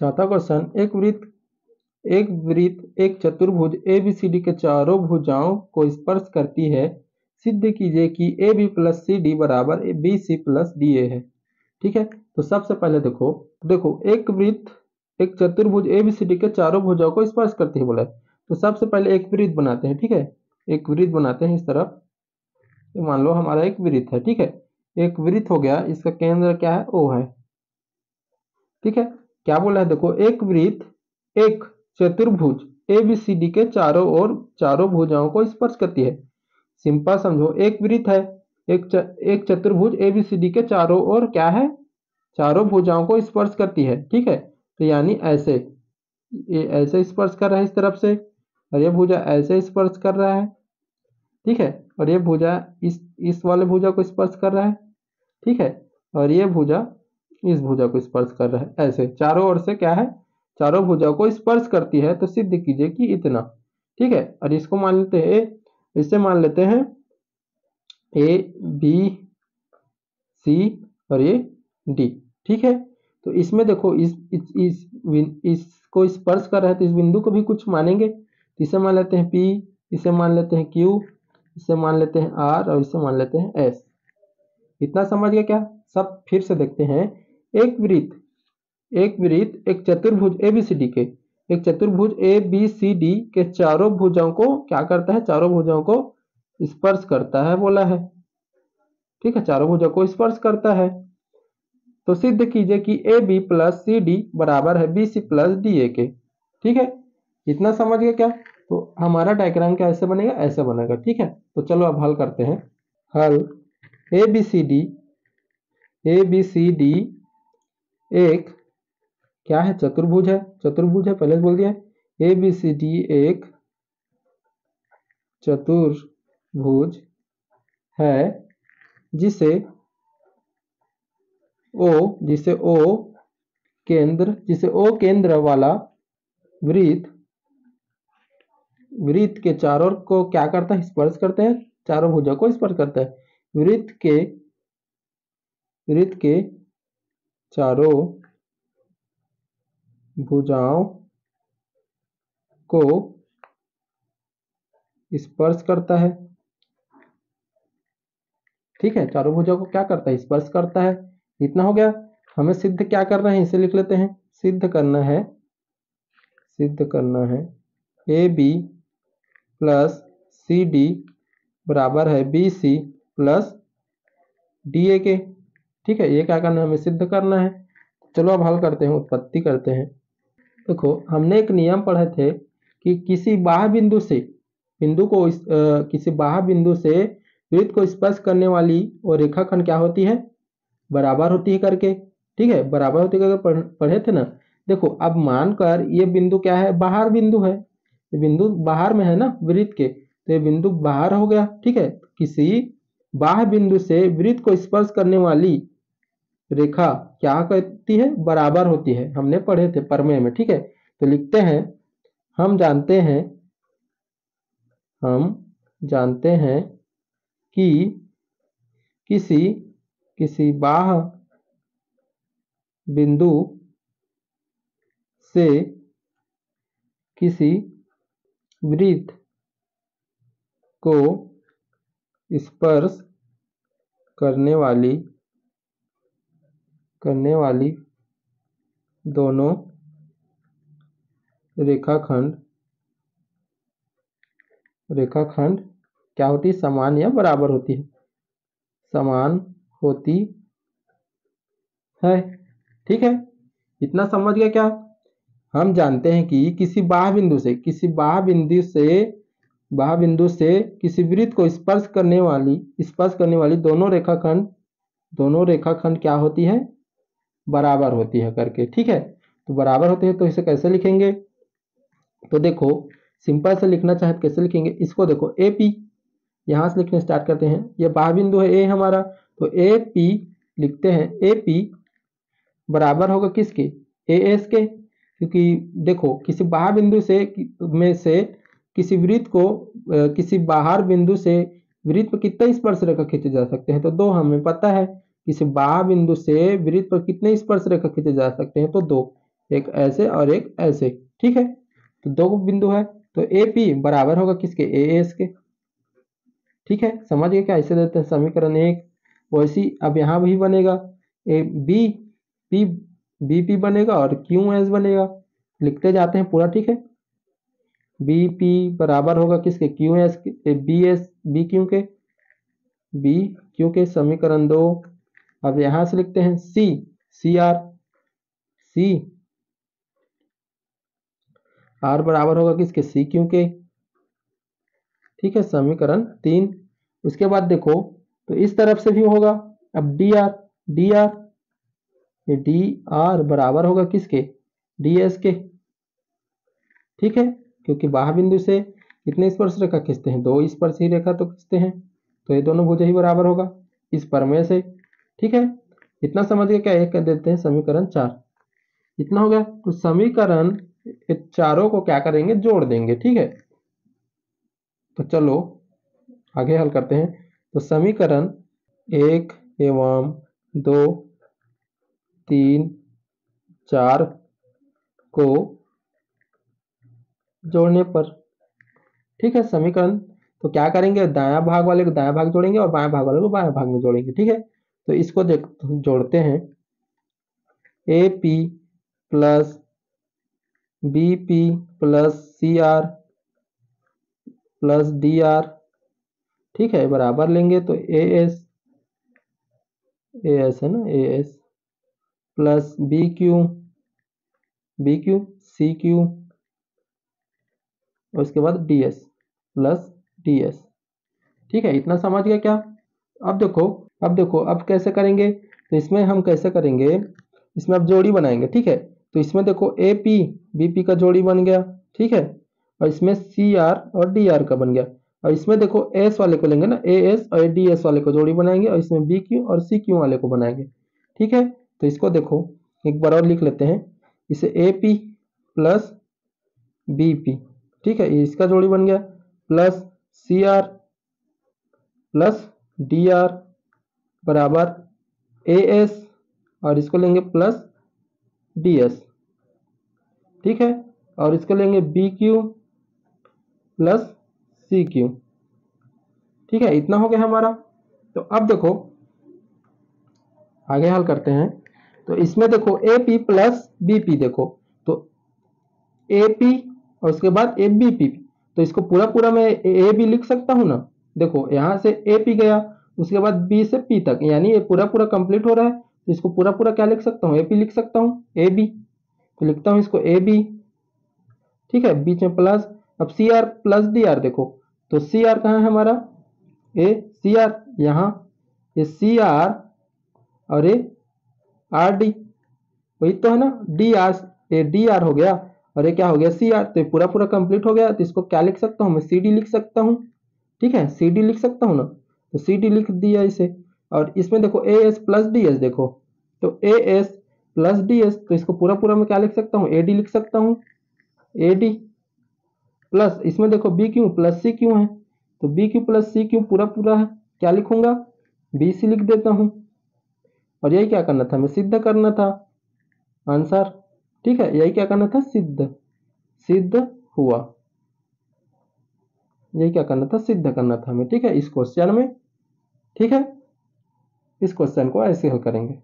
चौथा क्वेश्चन, एक वृत्त एक चतुर्भुज ABCD के चारों भुजाओं को स्पर्श करती है, सिद्ध कीजिए कि AB प्लस CD बराबर BC प्लस DA है। ठीक है, तो सबसे पहले देखो एक वृत्त एक चतुर्भुज ABCD के चारों भुजाओं को स्पर्श करती है बोला है। तो सबसे पहले एक वृत्त बनाते हैं। ठीक है, एक वृत्त बनाते हैं इस तरफ, तो मान लो हमारा एक वृत्त है। ठीक है, एक वृत्त हो गया, इसका केंद्र क्या है, O है। ठीक है, क्या बोला है, देखो एक वृत्त एक चतुर्भुज ABCD के चारों ओर चारों भुजाओं को स्पर्श करती है। सिंपल समझो, एक वृत्त है, एक चतुर्भुज ABCD के चारों ओर क्या है, चारों भुजाओं को स्पर्श करती है। ठीक है, तो यानी ऐसे, ये ऐसे स्पर्श कर रहा है इस तरफ से, और ये भुजा ऐसे स्पर्श कर रहा है। ठीक है, और ये भुजा इस वाले भुजा को स्पर्श कर रहा है। ठीक है, और ये भुजा इस भुजा को स्पर्श कर रहा है। ऐसे चारों ओर से क्या है, चारों भुजाओं को स्पर्श करती है, तो सिद्ध कीजिए कि इतना। ठीक है, और इसको मान लेते हैं, इससे मान लेते हैं ABC और ये D। ठीक है, तो इसमें देखो इसको स्पर्श कर रहा है, तो इस बिंदु को भी कुछ मानेंगे। तो इसे मान लेते हैं P, इसे मान लेते हैं Q, इसे मान लेते हैं R और इसे मान लेते हैं S। इतना समझ गए क्या? सब फिर से देखते हैं। एक वृत्त एक चतुर्भुज ABCD के चारों भुजाओं को क्या करता है, चारों भुजाओं को स्पर्श करता है बोला है। ठीक है, चारों भुजाओं को स्पर्श करता है, तो सिद्ध कीजिए कि AB प्लस CD बराबर है BC प्लस DA के। ठीक है, इतना समझ गए क्या? तो हमारा डायग्राम क्या ऐसे बनेगा, ऐसे बनेगा। ठीक है, तो चलो अब हल करते हैं। हल, ABCD एक क्या है, चतुर्भुज है, पहले बोल दिया। ABCD एक चतुर्भुज है जिसे O केंद्र वाला वृत्त के चारों को क्या करता है, स्पर्श करते हैं, चारों भुजा को स्पर्श करता है। वृत्त के चारों भुजाओं को स्पर्श करता है। ठीक है, चारों भुजाओं को क्या करता है, स्पर्श करता है। इतना हो गया। हमें सिद्ध क्या करना है, इसे लिख लेते हैं। सिद्ध करना है AB प्लस CD बराबर है BC प्लस DA के। ठीक है, ये क्या करना है, हमें सिद्ध करना है। चलो अब हल करते हैं, उत्पत्ति करते हैं। देखो, हमने एक नियम पढ़े थे कि किसी बाह्य बिंदु से वृत्त को स्पर्श करने वाली और रेखाखंड क्या होती है, बराबर होती है करके। ठीक है, बराबर होती है करके पढ़े थे ना। देखो, अब मानकर ये बिंदु क्या है, बाहर बिंदु है, ये बिंदु बाहर में है ना वृत्त के, तो ये बिंदु बाहर हो गया। ठीक है, किसी बाह्य बिंदु से वृत्त को स्पर्श करने वाली रेखा क्या कहती है, बराबर होती है, हमने पढ़े थे प्रमेय में। ठीक है, तो लिखते हैं, हम जानते हैं कि किसी बाह्य बिंदु से किसी वृत्त को स्पर्श करने वाली दोनों रेखाखंड क्या होती है, समान या बराबर होती है, समान होती है। ठीक है, इतना समझ गया क्या? हम जानते हैं कि किसी बाह्य बिंदु से किसी वृत्त को स्पर्श करने वाली दोनों रेखाखंड क्या होती है, बराबर होती है करके। ठीक है, तो बराबर होती है, तो इसे कैसे लिखेंगे? तो देखो, सिंपल से लिखना चाहे तो कैसे लिखेंगे इसको? देखो, AP यहां से लिखने स्टार्ट करते हैं। ये बाह्य बिंदु है A हमारा, तो AP लिखते हैं। AP बराबर होगा किसके, AS के। क्योंकि देखो, किसी बाह्य बिंदु से किसी वृत्त को किसी बाहर बिंदु से वृत्त पर कितने स्पर्श रेखा खींचे जा सकते हैं, तो 2 हमें पता है। किसी बाह्य बिंदु से वृत्त पर कितने स्पर्श रेखा खींचे जा सकते हैं, तो 2। एक ऐसे और एक ऐसे, ठीक है। तो दो बिंदु है, तो ए पी बराबर होगा किसके, ए एस के, ठीक है। समझ गए क्या, ऐसे देते हैं समीकरण एक। वैसी अब यहाँ भी बनेगा, A B P B P बनेगा और क्यू एस बनेगा, लिखते जाते हैं पूरा, ठीक है। बी पी बराबर होगा किसके, क्यू एस के, बी एस बी क्यू के, बी क्यू के, समीकरण दो। अब यहां से लिखते हैं सी, सी आर, सी आर बराबर होगा किसके, सी क्यू के, ठीक है, समीकरण तीन। उसके बाद देखो तो इस तरफ से भी होगा, अब डी आर, डी आर, ये डी आर बराबर होगा किसके, डी एस के, ठीक है। क्योंकि बाह्य बिंदु से कितने स्पर्श रेखा खींचते हैं, दो स्पर्शी रेखा तो खींचते हैं, तो ये दोनों भुजा ही बराबर होगा इस प्रमेय से, ठीक है। इतना समझ गए क्या, एक कर देते हैं समीकरण चार, इतना हो गया। तो समीकरण चारों को क्या करेंगे, जोड़ देंगे, ठीक है। तो चलो आगे हल करते हैं। तो समीकरण एक एवं दो तीन चार को जोड़ने पर, ठीक है, समीकरण तो क्या करेंगे, दायां भाग वाले को दायां भाग जोड़ेंगे और बाएं भाग वाले को बाएं भाग में जोड़ेंगे, ठीक है। तो इसको देख जोड़ते हैं, A P plus B P plus C R plus D R, ठीक है, बराबर लेंगे तो ए एस, ए एस है ना, A S plus B Q, B Q C Q, और उसके बाद D S plus D S, ठीक है। इतना समझ गया क्या। अब देखो, अब देखो अब कैसे करेंगे, तो इसमें हम कैसे करेंगे, इसमें अब जोड़ी बनाएंगे, ठीक है। तो इसमें देखो ए पी बी पी का जोड़ी बन गया, ठीक है, और इसमें सी आर और डी आर का बन गया। और इसमें देखो एस वाले को लेंगे ना, ए एस और डी एस वाले को जोड़ी बनाएंगे, और इसमें बी क्यू और सी क्यू वाले को बनाएंगे, ठीक है। तो इसको देखो एक बार और लिख लेते हैं, इसे A P plus B P, ठीक है, ये इसका जोड़ी बन गया, plus C R plus D R बराबर ए एस, और इसको लेंगे प्लस डी एस, ठीक है, और इसको लेंगे B Q plus C Q, ठीक है। इतना हो गया हमारा। तो अब देखो आगे हल करते हैं। तो इसमें देखो A P plus B P, देखो तो ए पी और उसके बाद ए बी पी, तो इसको पूरा पूरा मैं ए बी लिख सकता हूँ ना। देखो यहाँ से ए पी गया, उसके बाद बी से पी तक, यानी ये पूरा पूरा कंप्लीट हो रहा है, तो इसको पूरा पूरा क्या लिख सकता हूँ, ए पी लिख सकता हूँ, ए बी, तो लिखता हूँ इसको ए बी, ठीक है, बीच में प्लस। अब C R plus D R, देखो तो सी आर कहाँ है हमारा, ए सी आर यहाँ, ये सी आर और ये आर डी, वही तो है ना, डी आर, ये डी आर हो गया और ये क्या हो गया, सी आर। तो ये पूरा पूरा कंप्लीट हो गया, तो इसको क्या लिख सकता हूँ मैं, सी डी लिख सकता हूँ, ठीक है, सी डी लिख सकता हूँ ना, तो सी डी लिख दिया इसे। और इसमें देखो ए एस प्लस डी एस, देखो तो ए एस प्लस डी एस, तो इसको पूरा पूरा मैं क्या लिख सकता हूँ, ए डी लिख सकता हूँ, ए डी प्लस इसमें देखो B Q plus C Q है, तो B Q plus C Q पूरा पूरा है, क्या लिखूंगा, बी सी लिख देता हूँ। और यही क्या करना था, हमें सिद्ध करना था आंसर, ठीक है, यही क्या करना था, सिद्ध, सिद्ध हुआ, यही क्या करना था, सिद्ध करना था हमें, ठीक है, इस क्वेश्चन में, ठीक है। इस क्वेश्चन को ऐसे हल करेंगे।